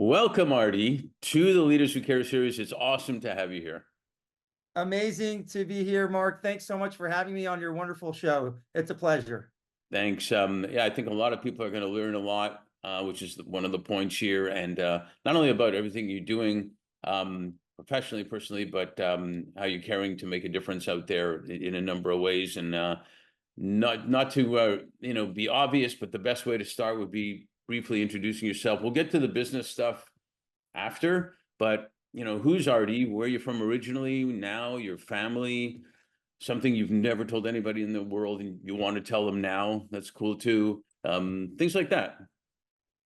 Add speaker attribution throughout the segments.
Speaker 1: Welcome, Ardy, to the Leaders Who Care series. It's awesome to have you here.
Speaker 2: Amazing to be here, Mark. Thanks so much for having me on your wonderful show. It's a pleasure.
Speaker 1: Thanks. Yeah, I think a lot of people are going to learn a lot, which is one of the points here, and not only about everything you're doing professionally, personally, but how you're caring to make a difference out there in a number of ways. And not to be obvious, but the best way to start would be briefly introducing yourself. We'll get to the business stuff after, but who's Ardy? Where you're from originally? Now your family? Something you've never told anybody in the world and you want to tell them now, that's cool too. Things like that.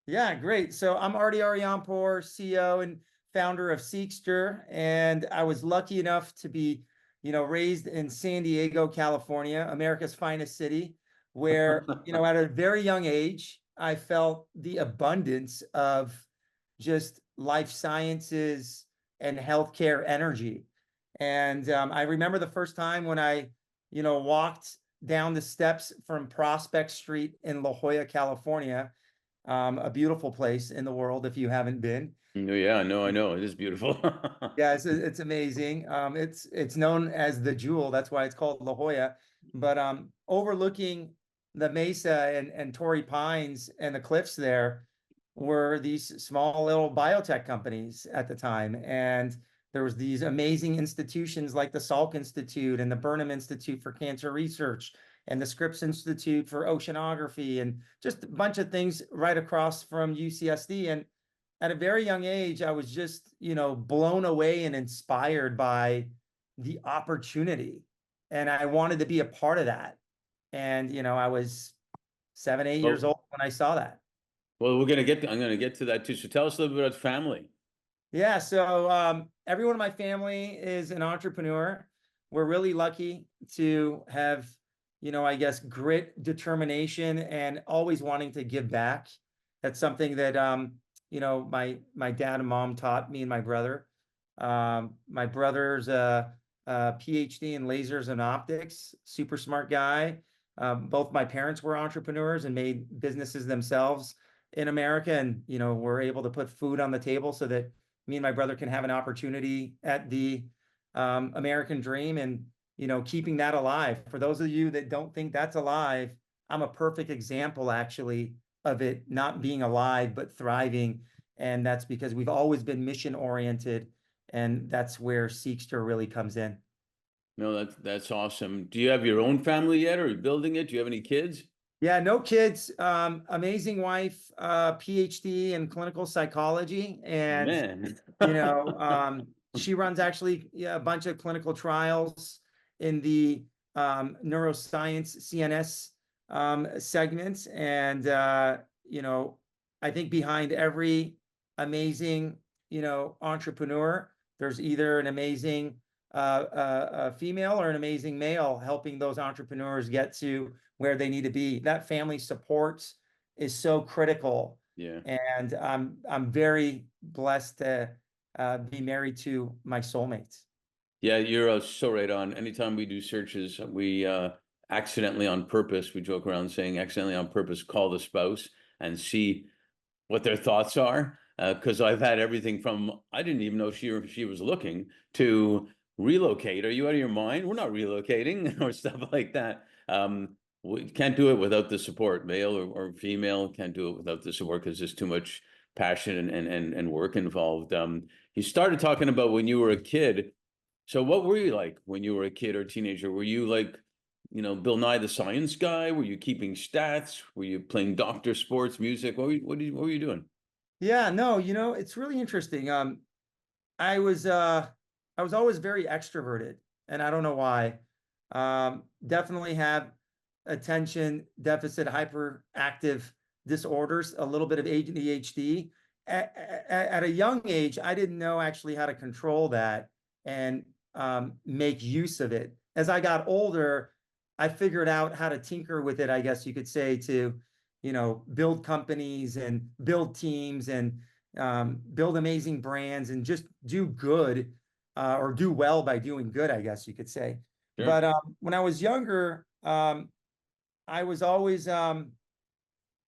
Speaker 2: Yeah, great. So I'm Ardy Arianpour, CEO and founder of Seekster, and I was lucky enough to be, raised in San Diego, California, America's finest city, where, at a very young age, I felt the abundance of just life sciences and healthcare energy. And I remember the first time when I, walked down the steps from Prospect Street in La Jolla, California, a beautiful place in the world if you haven't been.
Speaker 1: Oh, yeah, no, I know. It is beautiful.
Speaker 2: Yeah, it's amazing. It's known as the Jewel. That's why it's called La Jolla. But overlooking the mesa and Torrey Pines and the cliffs there were these small little biotech companies at the time. And there was these amazing institutions like the Salk Institute and the Burnham Institute for Cancer Research and the Scripps Institute for Oceanography and just a bunch of things right across from UCSD. And at a very young age, I was just, blown away and inspired by the opportunity. And I wanted to be a part of that. And, I was 7, 8 years old when I saw that.
Speaker 1: Well, I'm going to get to that too. So tell us a little bit about family.
Speaker 2: Yeah, so everyone in my family is an entrepreneur. We're really lucky to have, I guess, grit, determination, and always wanting to give back. That's something that, my dad and mom taught me and my brother. My brother's a PhD in lasers and optics, super smart guy. Both my parents were entrepreneurs and made businesses themselves in America, and were able to put food on the table so that me and my brother can have an opportunity at the American dream, and keeping that alive. For those of you that don't think that's alive, I'm a perfect example actually of it not being alive but thriving, and that's because we've always been mission oriented, and that's where Seekster really comes in.
Speaker 1: No, that's awesome. Do you have your own family yet, or are you building it? Do you have any kids?
Speaker 2: Yeah, no kids. Amazing wife, PhD in clinical psychology, and
Speaker 1: Man.
Speaker 2: she runs actually a bunch of clinical trials in the neuroscience CNS segments, and I think behind every amazing entrepreneur, there's either an amazing female or an amazing male helping those entrepreneurs get to where they need to be. That family support is so critical.
Speaker 1: Yeah.
Speaker 2: And I'm very blessed to be married to my soulmates.
Speaker 1: Yeah, you're so right on. Anytime we do searches, we accidentally on purpose, we joke around saying accidentally on purpose, call the spouse and see what their thoughts are. Because I've had everything from, I didn't even know she was looking, to relocate. Are you out of your mind? We're not relocating, or stuff like that. We can't do it without the support, male or female. Can't do it without the support because there's too much passion and work involved. You started talking about when you were a kid. So what were you like when you were a kid or teenager? Were you like, Bill Nye the Science Guy? Were you keeping stats? Were you playing doctor sports, music? What were you doing?
Speaker 2: Yeah, no, it's really interesting. I was always very extroverted, and I don't know why. Definitely have attention deficit hyperactive disorders, a little bit of ADHD. At a young age, I didn't know actually how to control that and make use of it. As I got older, I figured out how to tinker with it, I guess you could say, to build companies and build teams and build amazing brands and just do good, or do well by doing good, I guess you could say.
Speaker 1: Sure.
Speaker 2: But when I was younger, I was always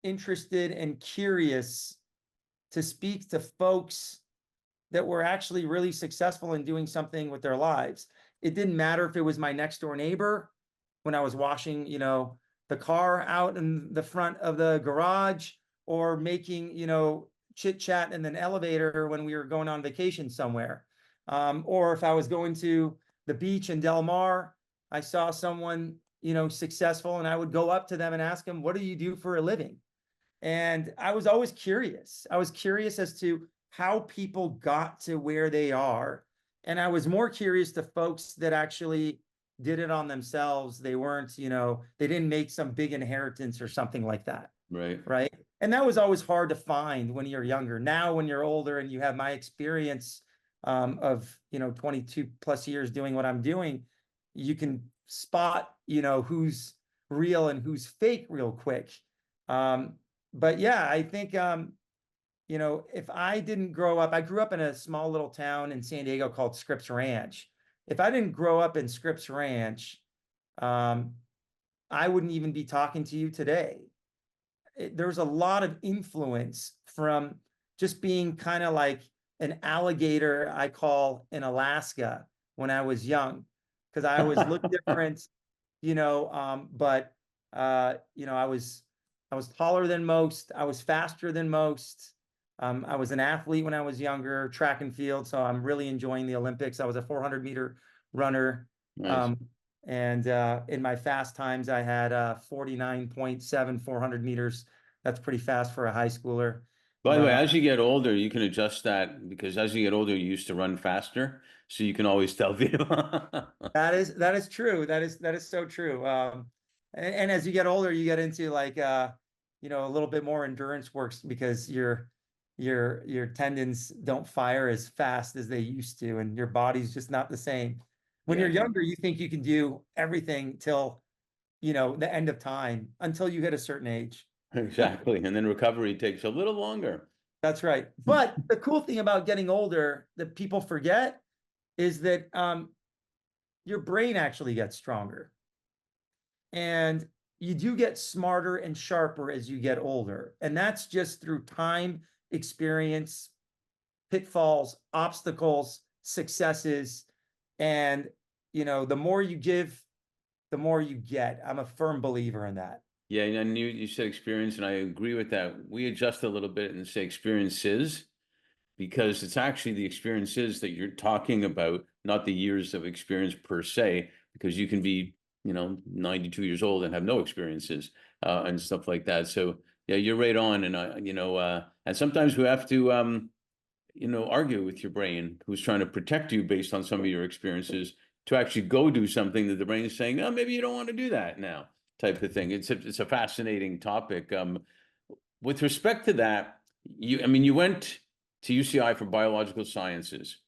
Speaker 2: interested and curious to speak to folks that were actually really successful in doing something with their lives. It didn't matter if it was my next door neighbor when I was washing, the car out in the front of the garage, or making, chit chat in an elevator when we were going on vacation somewhere. Or if I was going to the beach in Del Mar, I saw someone, successful, and I would go up to them and ask them, what do you do for a living? And I was always curious. I was curious as to how people got to where they are. And I was more curious to folks that actually did it on themselves. They weren't, they didn't make some big inheritance or something like that.
Speaker 1: Right.
Speaker 2: Right. And that was always hard to find when you're younger. Now, when you're older and you have my experience of, 22 plus years doing what I'm doing, you can spot, who's real and who's fake real quick. But yeah, I think, if I didn't grow up, I grew up in a small little town in San Diego called Scripps Ranch. If I didn't grow up in Scripps Ranch, I wouldn't even be talking to you today. There's a lot of influence from just being kind of like an alligator, I call, in Alaska when I was young, because I always looked different, but I was taller than most. I was faster than most. I was an athlete when I was younger, track and field. So I'm really enjoying the Olympics. I was a 400-meter runner.
Speaker 1: Nice.
Speaker 2: And in my fast times, I had 49.7 400 meters. That's pretty fast for a high schooler.
Speaker 1: By the way, as you get older, you can adjust that, because as you get older, you used to run faster, so you can always tell people.
Speaker 2: That is true. That is so true. And as you get older, you get into like a little bit more endurance works, because your tendons don't fire as fast as they used to, and your body's just not the same. When
Speaker 1: Yeah.
Speaker 2: you're younger, you think you can do everything till the end of time, until you hit a certain age.
Speaker 1: Exactly. And then recovery takes a little longer.
Speaker 2: That's right. But the cool thing about getting older that people forget is that your brain actually gets stronger. And you do get smarter and sharper as you get older. And that's just through time, experience, pitfalls, obstacles, successes. And, the more you give, the more you get. I'm a firm believer in that.
Speaker 1: Yeah, and you said experience, and I agree with that. We adjust a little bit and say experiences, because it's actually the experiences that you're talking about, not the years of experience per se, because you can be, 92 years old and have no experiences and stuff like that. So yeah, you're right on. And and sometimes we have to argue with your brain, who's trying to protect you based on some of your experiences, to actually go do something that the brain is saying, oh, maybe you don't want to do that now, type of thing. It's a fascinating topic. With respect to that, you went to UCI for biological sciences.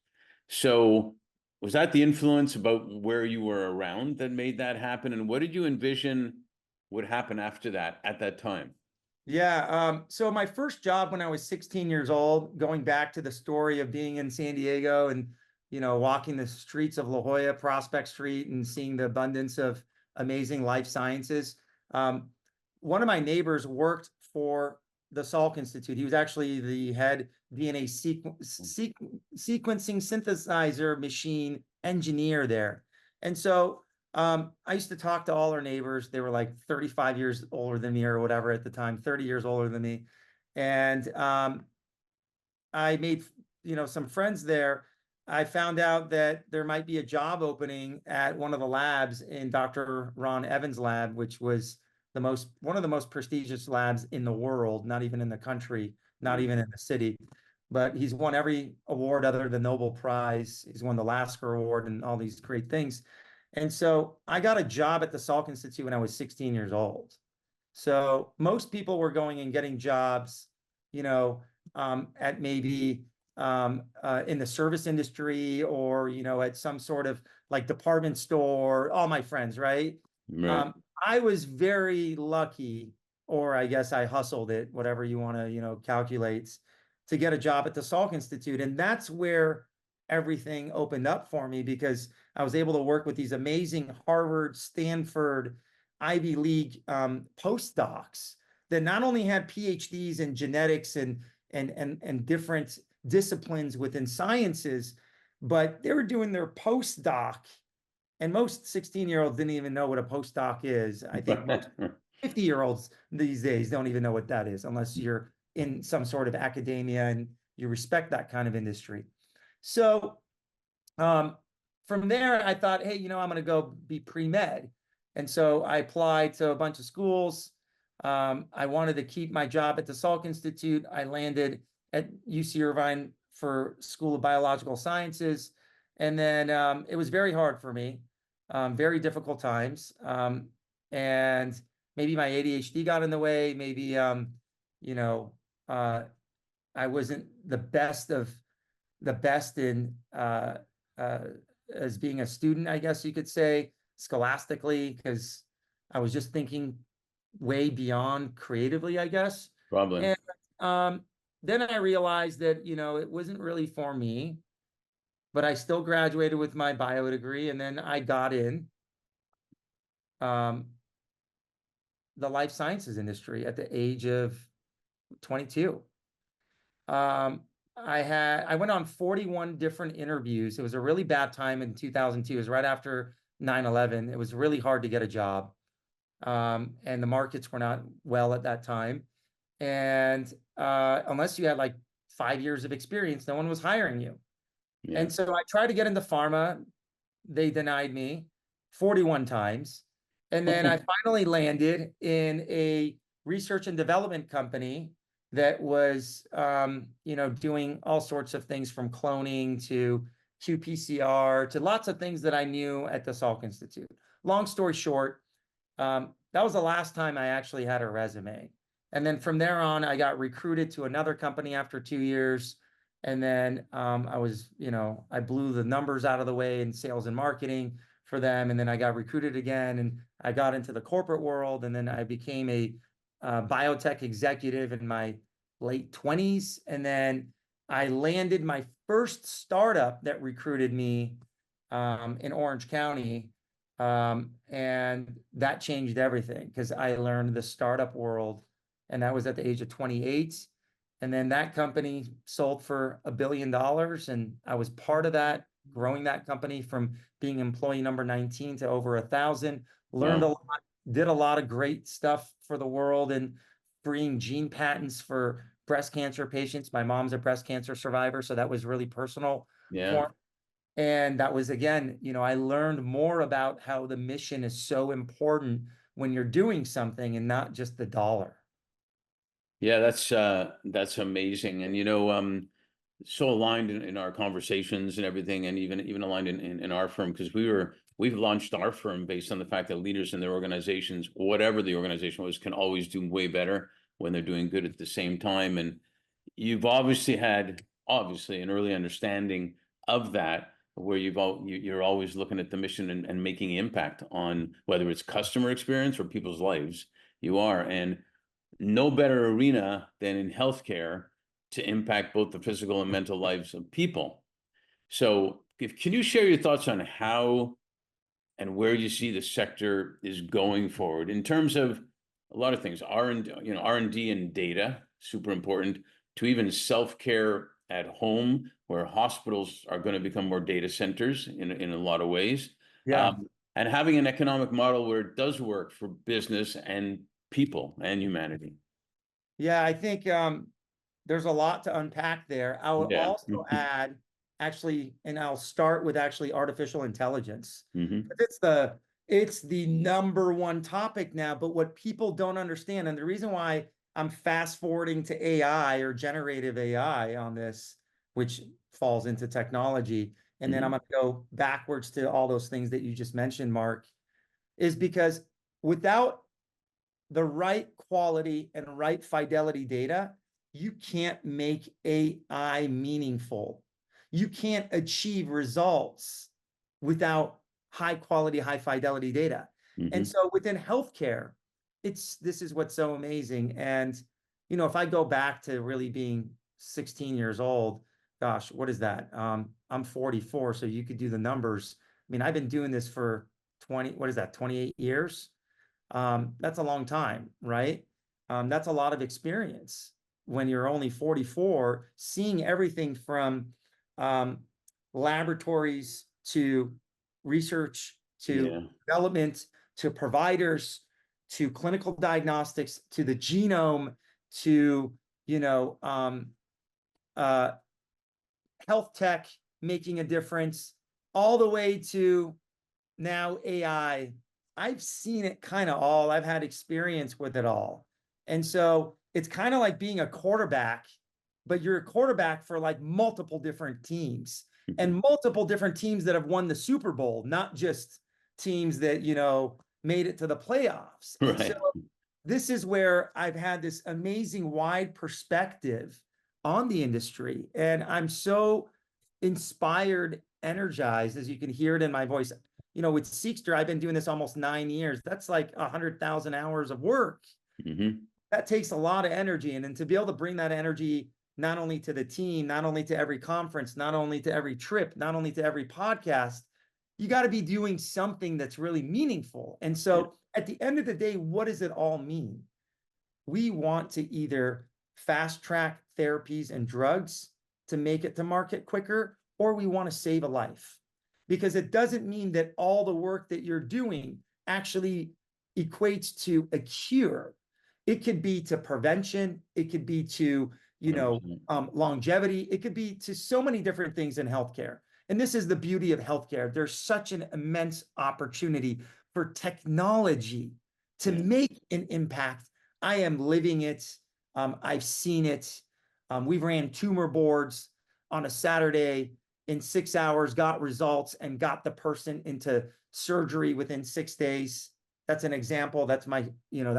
Speaker 1: So was that the influence about where you were around that made that happen? And what did you envision would happen after that at that time?
Speaker 2: Yeah. So my first job when I was 16 years old, going back to the story of being in San Diego and, walking the streets of La Jolla, Prospect Street, and seeing the abundance of amazing life sciences. One of my neighbors worked for the Salk Institute. He was actually the head DNA sequencing synthesizer machine engineer there. And so I used to talk to all our neighbors. They were like 35 years older than me or whatever at the time, 30 years older than me. And I made, some friends there. I found out that there might be a job opening at one of the labs in Dr. Ron Evans' lab, which was one of the most prestigious labs in the world, not even in the country, not even in the city. But he's won every award other than the Nobel Prize. He's won the Lasker Award and all these great things. And so I got a job at the Salk Institute when I was 16 years old. So most people were going and getting jobs, at maybe in the service industry, or, at some sort of like department store, all my friends, right?
Speaker 1: Right.
Speaker 2: I was very lucky, or I guess I hustled it, whatever you want to, calculate, to get a job at the Salk Institute. And that's where everything opened up for me, because I was able to work with these amazing Harvard, Stanford, Ivy League postdocs that not only had PhDs in genetics and and different disciplines within sciences, but they were doing their postdoc, and most 16-year-olds didn't even know what a postdoc is. I think most 50-year-olds these days don't even know what that is unless you're in some sort of academia and you respect that kind of industry. So from there, I thought, hey, I'm going to go be pre-med. And so I applied to a bunch of schools. I wanted to keep my job at the Salk Institute. I landed at UC Irvine for School of Biological Sciences. And then it was very hard for me, very difficult times. And maybe my ADHD got in the way. Maybe, I wasn't the best in as being a student, I guess you could say, scholastically, because I was just thinking way beyond creatively, I guess.
Speaker 1: Probably.
Speaker 2: And then I realized that, it wasn't really for me, but I still graduated with my bio degree, and then I got in the life sciences industry at the age of 22. I went on 41 different interviews. It was a really bad time in 2002. It was right after 9/11. It was really hard to get a job. And the markets were not well at that time. And unless you had like 5 years of experience, no one was hiring you.
Speaker 1: Yeah.
Speaker 2: And so I tried to get into pharma. They denied me 41 times. And then I finally landed in a research and development company that was, doing all sorts of things from cloning to qPCR to lots of things that I knew at the Salk Institute. Long story short, that was the last time I actually had a resume. And then from there on, I got recruited to another company after 2 years. And then I blew the numbers out of the way in sales and marketing for them. And then I got recruited again, and I got into the corporate world. And then I became a biotech executive in my late 20s. And then I landed my first startup that recruited me in Orange County. And that changed everything because I learned the startup world, and that was at the age of 28. And then that company sold for $1 billion. And I was part of that, growing that company from being employee number 19 to over 1,000, learned a lot, did a lot of great stuff for the world and freeing gene patents for breast cancer patients. My mom's a breast cancer survivor, so that was really personal for me. And that was, again, I learned more about how the mission is so important when you're doing something and not just the dollar.
Speaker 1: Yeah, that's amazing. And so aligned in our conversations and everything, and even aligned in our firm, because we've launched our firm based on the fact that leaders in their organizations, whatever the organization was, can always do way better when they're doing good at the same time. And you've obviously had an early understanding of that, where you're always looking at the mission and making impact on whether it's customer experience or people's lives. You are, and no better arena than in healthcare to impact both the physical and mental lives of people. So can you share your thoughts on how and where you see the sector is going forward in terms of a lot of things, R&D and data, super important, to even self-care at home, where hospitals are going to become more data centers in a lot of ways.
Speaker 2: Yeah.
Speaker 1: And having an economic model where it does work for business and people and humanity.
Speaker 2: Yeah, I think there's a lot to unpack there. I will also add, actually, and I'll start with actually artificial intelligence. It's the number one topic now, but what people don't understand, and the reason why I'm fast forwarding to AI or generative AI on this, which falls into technology, and then I'm going to go backwards to all those things that you just mentioned, Mark, is because without the right quality and right fidelity data, you can't make AI meaningful. You can't achieve results without high quality, high fidelity data. And so within healthcare, this is what's so amazing. And, if I go back to really being 16 years old, gosh, what is that? I'm 44, so you could do the numbers. I mean, I've been doing this for 28 years? That's a long time, right? That's a lot of experience. when you're only 44, seeing everything from laboratories to research to
Speaker 1: Yeah.
Speaker 2: development to providers to clinical diagnostics to the genome to uh, health tech making a difference, all the way to now AI. I've seen it kind of all. I've had experience with it all. And so it's kind of like being a quarterback, but you're a quarterback for like multiple different teams and multiple different teams that have won the Super Bowl, not just teams that, made it to the playoffs. And so
Speaker 1: Right.
Speaker 2: this is where I've had this amazing wide perspective on the industry. And I'm so inspired, energized, as you can hear it in my voice. With Seekster, I've been doing this almost 9 years. That's like 100,000 hours of work.
Speaker 1: Mm-hmm.
Speaker 2: That takes a lot of energy. And then to be able to bring that energy not only to the team, not only to every conference, not only to every trip, not only to every podcast, you got to be doing something that's really meaningful. And
Speaker 1: Yeah.
Speaker 2: so at the end of the day, what does it all mean? We want to either fast track therapies and drugs to make it to market quicker, or we want to save a life. Because it doesn't mean that all the work that you're doing actually equates to a cure. It could be to prevention. It could be to,
Speaker 1: 100%.
Speaker 2: longevity. It could be to so many different things in healthcare. And this is the beauty of healthcare. There's such an immense opportunity for technology to
Speaker 1: Yeah.
Speaker 2: make an impact. I am living it. I've seen it. We've ran tumor boards on a Saturday in 6 hours, got results, and got the person into surgery within 6 days. That's an example. That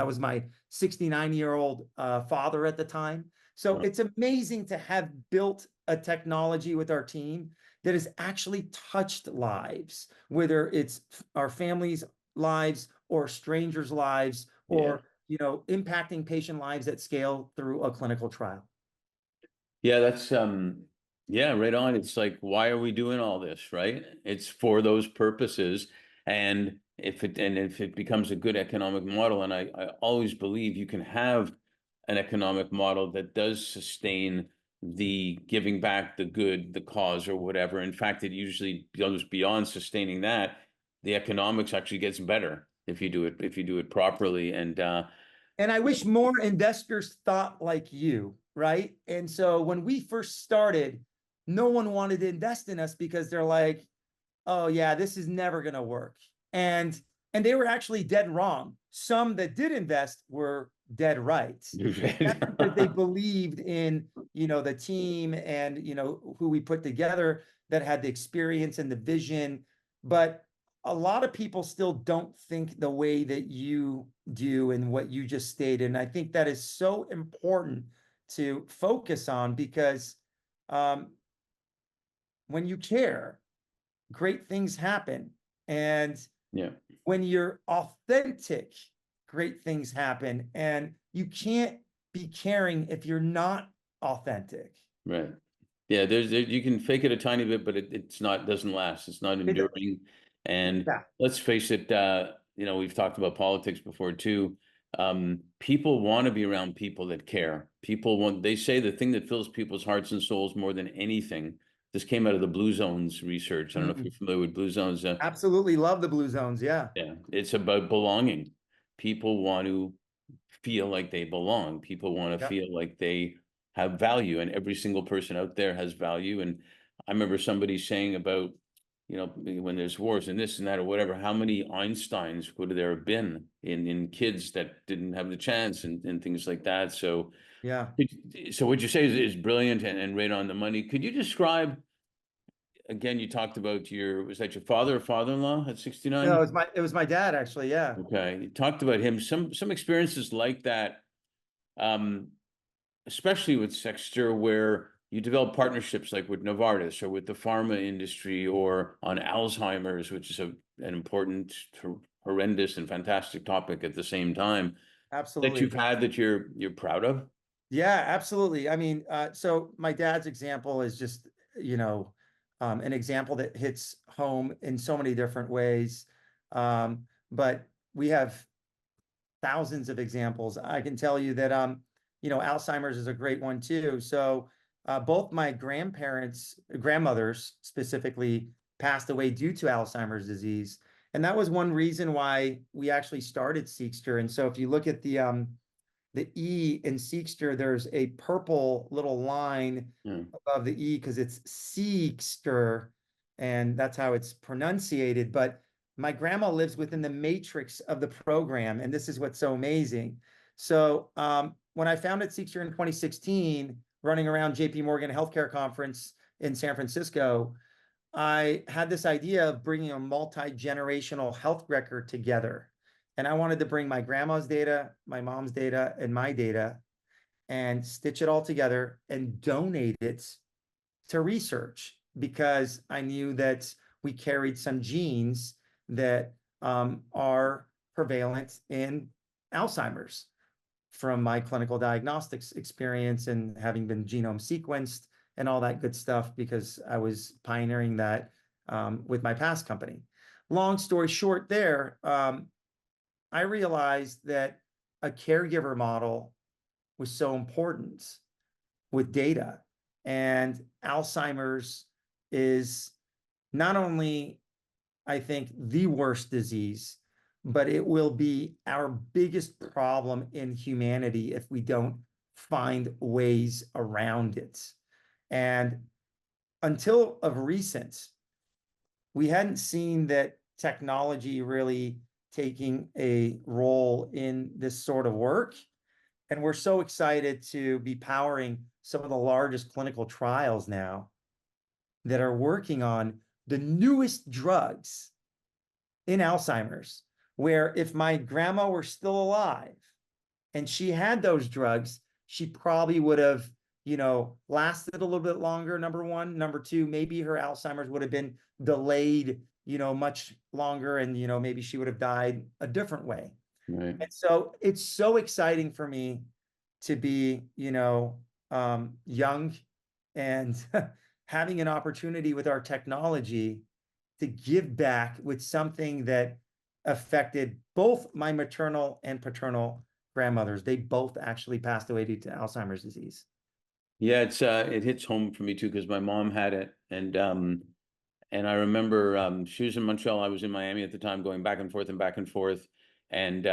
Speaker 2: was my 69-year-old father at the time. So
Speaker 1: Wow.
Speaker 2: it's amazing to have built a technology with our team that has actually touched lives, whether it's our families' lives or strangers' lives,
Speaker 1: Yeah.
Speaker 2: or impacting patient lives at scale through a clinical trial.
Speaker 1: Yeah, that's yeah, right on. It's like, why are we doing all this, right? It's for those purposes. And if it becomes a good economic model, and I always believe you can have an economic model that does sustain the giving back the good, the cause, or whatever. In fact, it usually goes beyond sustaining that. The economics actually gets better if you do it properly. And
Speaker 2: And I wish more investors thought like you, right? And so when we first started, no one wanted to invest in us because they're like, oh yeah, this is never going to work. And they were actually dead wrong. Some that did invest were dead right. That's because they believed in, the team and, who we put together that had the experience and the vision. But a lot of people still don't think the way that you do and what you just stated. And I think that is so important to focus on because when you care, great things happen. And
Speaker 1: yeah.
Speaker 2: when you're authentic, great things happen. And you can't be caring if you're not authentic.
Speaker 1: Right. Yeah, you can fake it a tiny bit, but it's not doesn't last. It's not
Speaker 2: It,
Speaker 1: enduring. And
Speaker 2: yeah.
Speaker 1: let's face it, we've talked about politics before too. People want to be around people that care. They say the thing that fills people's hearts and souls more than anything. This came out of the Blue Zones research. I don't know if you're familiar with Blue Zones.
Speaker 2: Absolutely love the blue zones. Yeah.
Speaker 1: Yeah, it's about belonging. People want to feel like they belong. People want to
Speaker 2: Yep.
Speaker 1: feel like they have value, and every single person out there has value. And I remember somebody saying about, when there's wars and this and that or whatever, how many Einsteins would there have been in kids that didn't have the chance and things like that. So,
Speaker 2: Yeah.
Speaker 1: so what you say is brilliant and right on the money. Could you describe again? You talked about was that your father or father-in-law at 69?
Speaker 2: No, it was my dad actually. Yeah.
Speaker 1: Okay, you talked about him. Some experiences like that, um, especially with Sexter, where you develop partnerships like with Novartis or with the pharma industry or on Alzheimer's, which is an important, horrendous, and fantastic topic at the same time that you've
Speaker 2: Absolutely.
Speaker 1: had that you're proud of.
Speaker 2: Yeah, absolutely. I mean, so my dad's example is just, an example that hits home in so many different ways. But we have thousands of examples. I can tell you that, Alzheimer's is a great one too. So both my grandmothers specifically, passed away due to Alzheimer's disease. And that was one reason why we actually started Seekster. And so if you look at the E in Seekster, there's a purple little line above the E because it's Seekster, and that's how it's pronunciated. But my grandma lives within the matrix of the program, and this is what's so amazing. So when I founded Seekster in 2016, running around JP Morgan Healthcare Conference in San Francisco, I had this idea of bringing a multi-generational health record together. And I wanted to bring my grandma's data, my mom's data, and my data and stitch it all together and donate it to research, because I knew that we carried some genes that are prevalent in Alzheimer's from my clinical diagnostics experience and having been genome sequenced and all that good stuff, because I was pioneering that with my past company. Long story short there, I realized that a caregiver model was so important with data. And Alzheimer's is not only, I think, the worst disease, but it will be our biggest problem in humanity if we don't find ways around it. And until of recent, we hadn't seen that technology really taking a role in this sort of work. And we're so excited to be powering some of the largest clinical trials now that are working on the newest drugs in Alzheimer's, where if my grandma were still alive and she had those drugs, she probably would have, lasted a little bit longer, number one. Number two, maybe her Alzheimer's would have been delayed, much longer, and, maybe she would have died a different way.
Speaker 1: Right.
Speaker 2: And so it's so exciting for me to be, young and having an opportunity with our technology to give back with something that affected both my maternal and paternal grandmothers. They both actually passed away due to Alzheimer's disease.
Speaker 1: Yeah, it hits home for me too, because my mom had it, and I remember she was in Montreal, I was in Miami at the time, going back and forth and back and forth, and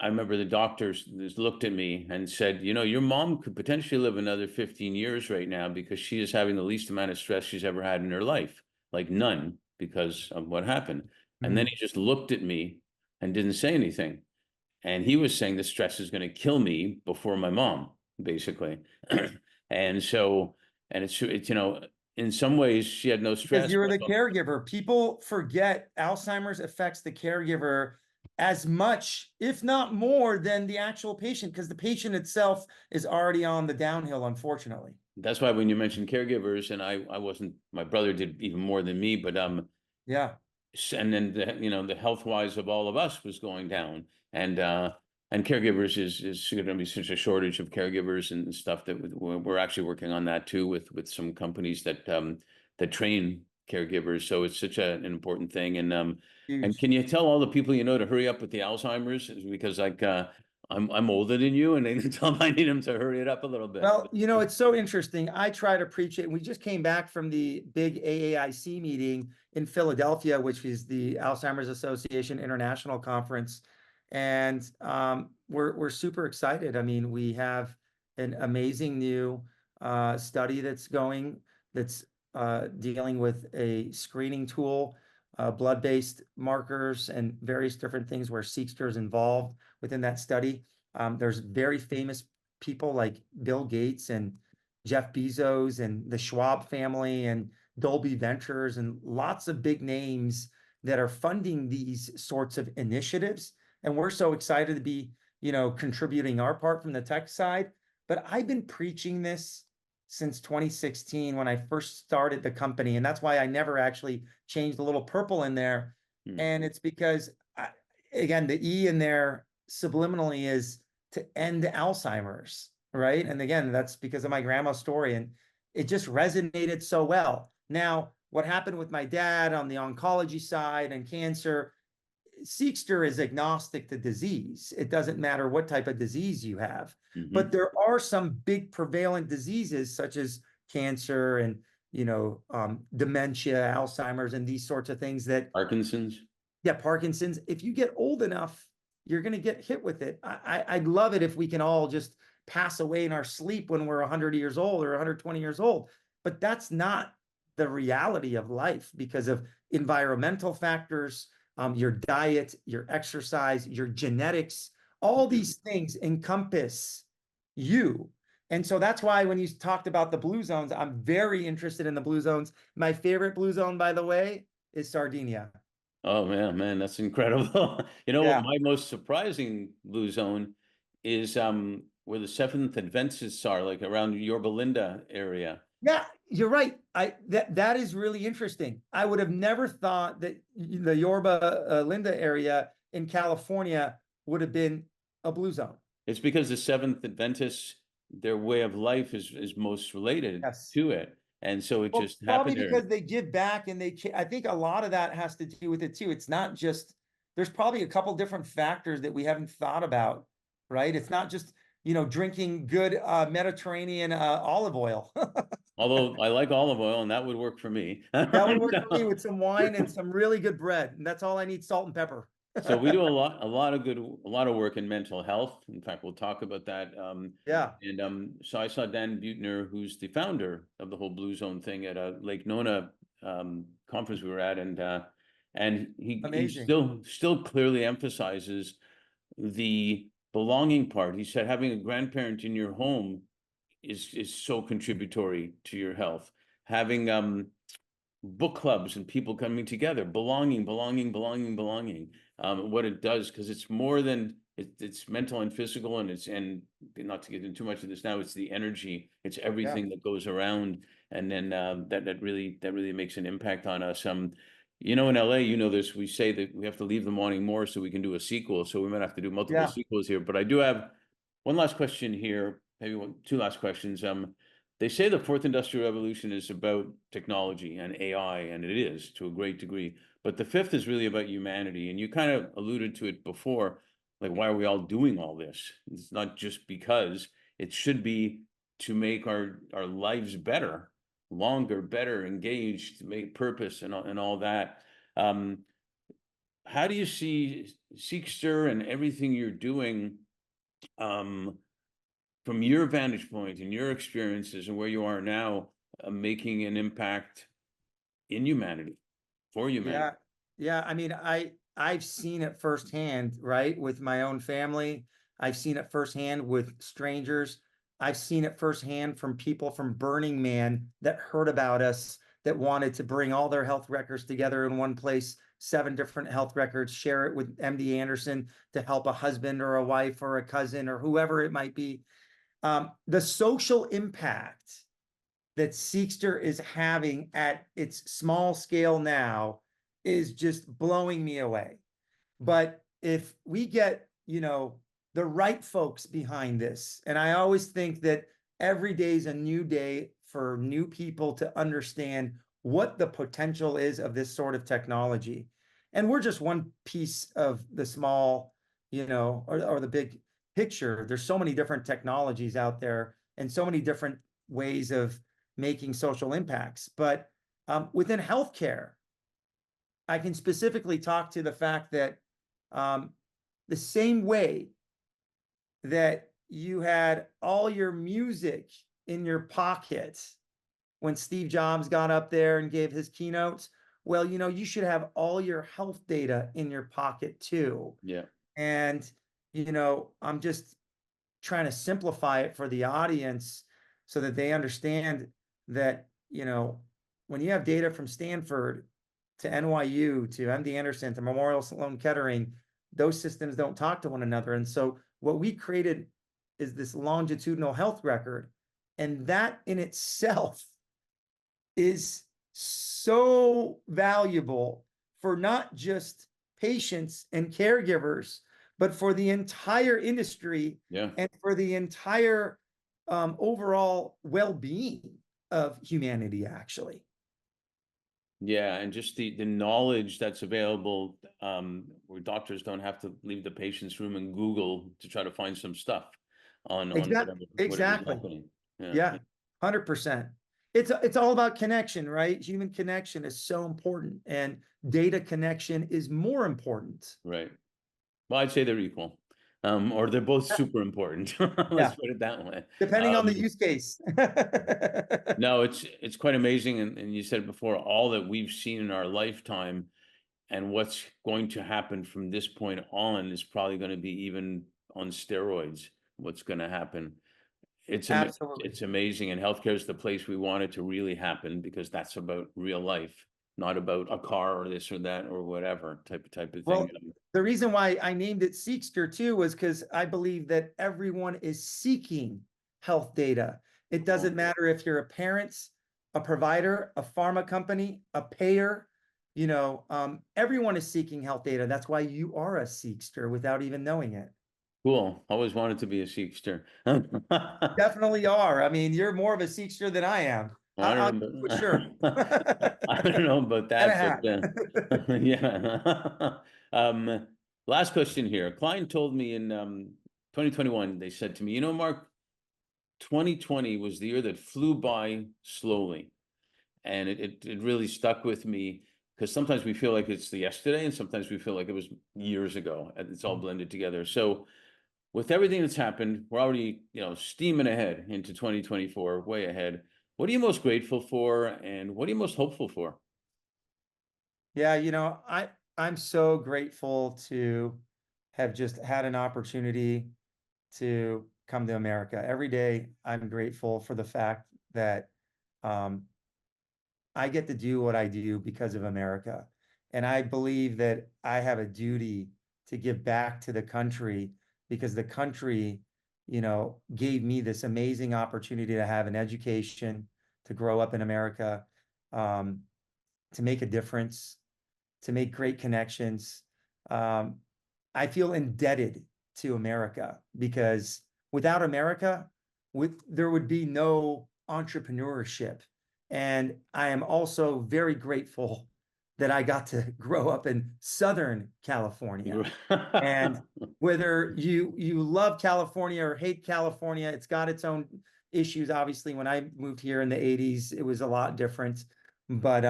Speaker 1: I remember the doctors just looked at me and said, your mom could potentially live another 15 years right now, because she is having the least amount of stress she's ever had in her life, like none, because of what happened. And then he just looked at me and didn't say anything. And he was saying the stress is going to kill me before my mom, basically. And so, and it's, in some ways she had no
Speaker 2: Because
Speaker 1: stress.
Speaker 2: you're the caregiver. People forget Alzheimer's affects the caregiver as much, if not more, than the actual patient, because the patient itself is already on the downhill, unfortunately.
Speaker 1: That's why when you mentioned caregivers, and I wasn't, my brother did even more than me, but
Speaker 2: Yeah.
Speaker 1: and then the health wise of all of us was going down, and caregivers is going to be such a shortage of caregivers and stuff that we're actually working on that too with some companies that train caregivers. So it's such an important thing. And
Speaker 2: Huge.
Speaker 1: can you tell all the people to hurry up with the Alzheimer's? Because I'm older than you, and they tell them I need them to hurry it up a little bit.
Speaker 2: Well, it's so interesting. I try to preach it. We just came back from the big AAIC meeting in Philadelphia, which is the Alzheimer's Association International Conference. And we're super excited. I mean, we have an amazing new study that's dealing with a screening tool, blood-based markers, and various different things where Seekster is involved within that study. There's very famous people like Bill Gates and Jeff Bezos and the Schwab family and Dolby Ventures and lots of big names that are funding these sorts of initiatives. And we're so excited to be, contributing our part from the tech side. But I've been preaching this since 2016 when I first started the company. And that's why I never actually changed the little purple in there. And it's because, again, the E in there subliminally is to end Alzheimer's, right? And again, that's because of my grandma's story, and it just resonated so well. Now, what happened with my dad on the oncology side and cancer, Seekster is agnostic to disease. It doesn't matter what type of disease you have,
Speaker 1: Mhm.
Speaker 2: but there are some big prevalent diseases such as cancer and, dementia, Alzheimer's, and these sorts of things that,
Speaker 1: Parkinson's.
Speaker 2: yeah, Parkinson's. If you get old enough, you're going to get hit with it. I'd love it if we can all just pass away in our sleep when we're 100 years old or 120 years old. But that's not the reality of life because of environmental factors, your diet, your exercise, your genetics, all these things encompass you. And so that's why when you talked about the blue zones, I'm very interested in the blue zones. My favorite blue zone, by the way, is Sardinia.
Speaker 1: Oh man, that's incredible. You know what
Speaker 2: Yeah.
Speaker 1: my most surprising blue zone is where the Seventh Adventists are, like around Yorba Linda area.
Speaker 2: Yeah, you're right. That is really interesting. I would have never thought that the Yorba Linda area in California would have been a blue zone.
Speaker 1: It's because the Seventh Adventists, their way of life is most related
Speaker 2: Yes.
Speaker 1: to it. And so it
Speaker 2: Well,
Speaker 1: just
Speaker 2: probably
Speaker 1: happened there.
Speaker 2: because they give back and I think a lot of that has to do with it too. It's not just, there's probably a couple different factors that we haven't thought about, right? It's not just, drinking good Mediterranean olive oil.
Speaker 1: Although I like olive oil and that would work for me.
Speaker 2: That would work for me with some wine and some really good bread. And that's all I need, salt and pepper.
Speaker 1: So we do a lot of work in mental health. In fact, we'll talk about that.
Speaker 2: Yeah,
Speaker 1: So I saw Dan Buettner, who's the founder of the whole Blue Zone thing at a Lake Nona conference we were at, and he
Speaker 2: amazing.
Speaker 1: still clearly emphasizes the belonging part. He said having a grandparent in your home is so contributory to your health. Having book clubs and people coming together, belonging. What it does, because it's more than it's mental and physical, and not to get into too much of this now, it's the energy, it's
Speaker 2: Yeah,
Speaker 1: everything that goes around, and then that really makes an impact on us. In LA, this, we say that we have to leave them wanting more so we can do a sequel. So we might have to do multiple
Speaker 2: yeah,
Speaker 1: sequels here. But I do have one last question here, maybe two last questions. They say the fourth industrial revolution is about technology and AI, and it is to a great degree. But the fifth is really about humanity. And you kind of alluded to it before, like, why are we all doing all this? It's not just because. It should be to make our lives better, longer, better, engaged, to make purpose and all that. How do you see Seekster and everything you're doing from your vantage point and your experiences and where you are now, making an impact in humanity, for humanity?
Speaker 2: yeah, yeah. I mean, I've seen it firsthand, right, with my own family. I've seen it firsthand with strangers. I've seen it firsthand from people from Burning Man that heard about us, that wanted to bring all their health records together in one place, 7 different health records, share it with MD Anderson to help a husband or a wife or a cousin or whoever it might be. The social impact that Seekster is having at its small scale now is just blowing me away. But if we get, the right folks behind this, and I always think that every day is a new day for new people to understand what the potential is of this sort of technology. And we're just one piece of the small, or the big picture. There's so many different technologies out there and so many different ways of making social impacts. But within healthcare, I can specifically talk to the fact that the same way that you had all your music in your pocket when Steve Jobs got up there and gave his keynotes, well, you should have all your health data in your pocket too.
Speaker 1: Yeah.
Speaker 2: And, I'm just trying to simplify it for the audience so that they understand that, when you have data from Stanford to NYU to MD Anderson to Memorial Sloan Kettering, those systems don't talk to one another. And so what we created is this longitudinal health record. And that in itself is so valuable for not just patients and caregivers, but for the entire industry,
Speaker 1: Yeah.
Speaker 2: and for the entire overall well-being of humanity, actually.
Speaker 1: Yeah, and just the knowledge that's available, where doctors don't have to leave the patient's room and Google to try to find some stuff on whatever's
Speaker 2: Exactly.
Speaker 1: happening. Yeah,
Speaker 2: Yeah, 100%. It's all about connection, right? Human connection is so important, and data connection is more important.
Speaker 1: right. Well, I'd say they're equal, or they're both
Speaker 2: Yeah,
Speaker 1: super important. Let's
Speaker 2: yeah,
Speaker 1: put it that way.
Speaker 2: depending on the use case.
Speaker 1: No, it's quite amazing, and you said before, all that we've seen in our lifetime, and what's going to happen from this point on is probably going to be even on steroids. What's going to happen?
Speaker 2: Absolutely.
Speaker 1: It's amazing, and healthcare is the place we want it to really happen, because that's about real life, not about a car or this or that or whatever type of thing.
Speaker 2: Well, the reason why I named it Seekster too was because I believe that everyone is seeking health data. It doesn't matter if you're a parent, a provider, a pharma company, a payer, everyone is seeking health data. That's why you are a Seekster without even knowing it.
Speaker 1: Cool. Always wanted to be a Seekster.
Speaker 2: Definitely are. I mean, you're more of a Seekster than I am.
Speaker 1: I
Speaker 2: I'll
Speaker 1: don't
Speaker 2: give
Speaker 1: know
Speaker 2: you a shirt.
Speaker 1: I don't know about
Speaker 2: And a
Speaker 1: that,
Speaker 2: hat.
Speaker 1: but yeah. Last question here. A client told me in 2021, they said to me, Mark, 2020 was the year that flew by slowly. And it really stuck with me, because sometimes we feel like it's the yesterday and sometimes we feel like it was years ago, and it's all blended together. So with everything that's happened, we're already, steaming ahead into 2024, way ahead. What are you most grateful for, and what are you most hopeful for?
Speaker 2: Yeah, I'm so grateful to have just had an opportunity to come to America. Every day, I'm grateful for the fact that um, I get to do what I do because of America. And I believe that I have a duty to give back to the country, because the country, gave me this amazing opportunity to have an education, to grow up in America, um, to make a difference, to make great connections. Um, I feel indebted to America, because without America, there would be no entrepreneurship. And I am also very grateful that I got to grow up in Southern California. And whether you love California or hate California, it's got its own issues. Obviously, when I moved here in the 80s, it was a lot different. But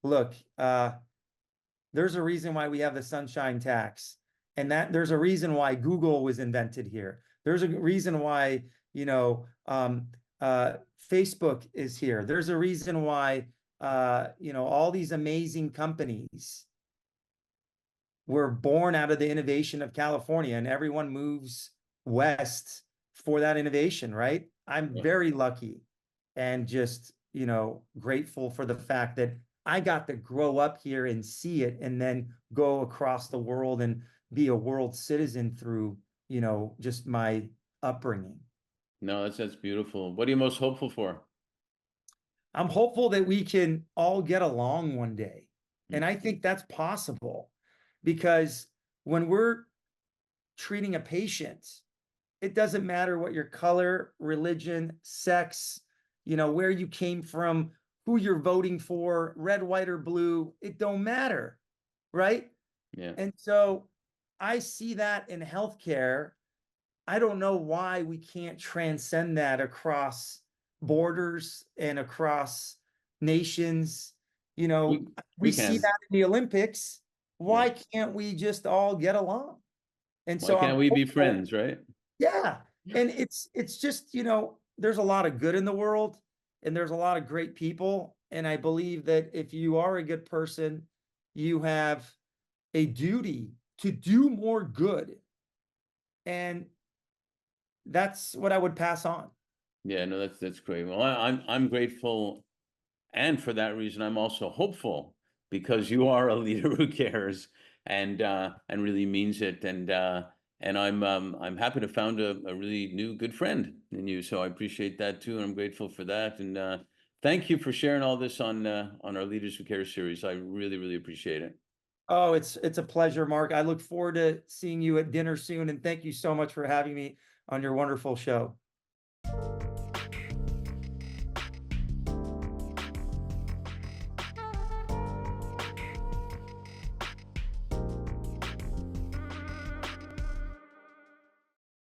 Speaker 2: look, there's a reason why we have the sunshine tax, and that there's a reason why Google was invented here. There's a reason why, Facebook is here. There's a reason why, all these amazing companies were born out of the innovation of California, and everyone moves west for that innovation, right? I'm
Speaker 1: Yeah.
Speaker 2: very lucky and just, grateful for the fact that I got to grow up here and see it, and then go across the world and be a world citizen through, just my upbringing.
Speaker 1: No, that's beautiful. What are you most hopeful for?
Speaker 2: I'm hopeful that we can all get along one day.
Speaker 1: Mm.
Speaker 2: And I think that's possible, because when we're treating a patient, it doesn't matter what your color, religion, sex, where you came from, who you're voting for, red, white, or blue, it don't matter, right?
Speaker 1: Yeah.
Speaker 2: And so I see that in healthcare. I don't know why we can't transcend that across borders and across nations.
Speaker 1: We
Speaker 2: We
Speaker 1: we
Speaker 2: see
Speaker 1: can.
Speaker 2: that in the Olympics.
Speaker 1: Yeah.
Speaker 2: Why can't we just all get along? And
Speaker 1: Why
Speaker 2: so I'm
Speaker 1: can't we be
Speaker 2: hopeful.
Speaker 1: friends, right?
Speaker 2: Yeah. And it's just, there's a lot of good in the world, and there's a lot of great people. And I believe that if you are a good person, you have a duty to do more good. And that's what I would pass on.
Speaker 1: Yeah, no, that's great. Well, I'm grateful, and for that reason, I'm also hopeful, because you are a leader who cares, and really means it, and I'm happy to found a really new good friend in you. So I appreciate that too, and I'm grateful for that. And thank you for sharing all this on our Leaders Who Care series. I really appreciate it.
Speaker 2: Oh, it's a pleasure, Mark. I look forward to seeing you at dinner soon, and thank you so much for having me on your wonderful show.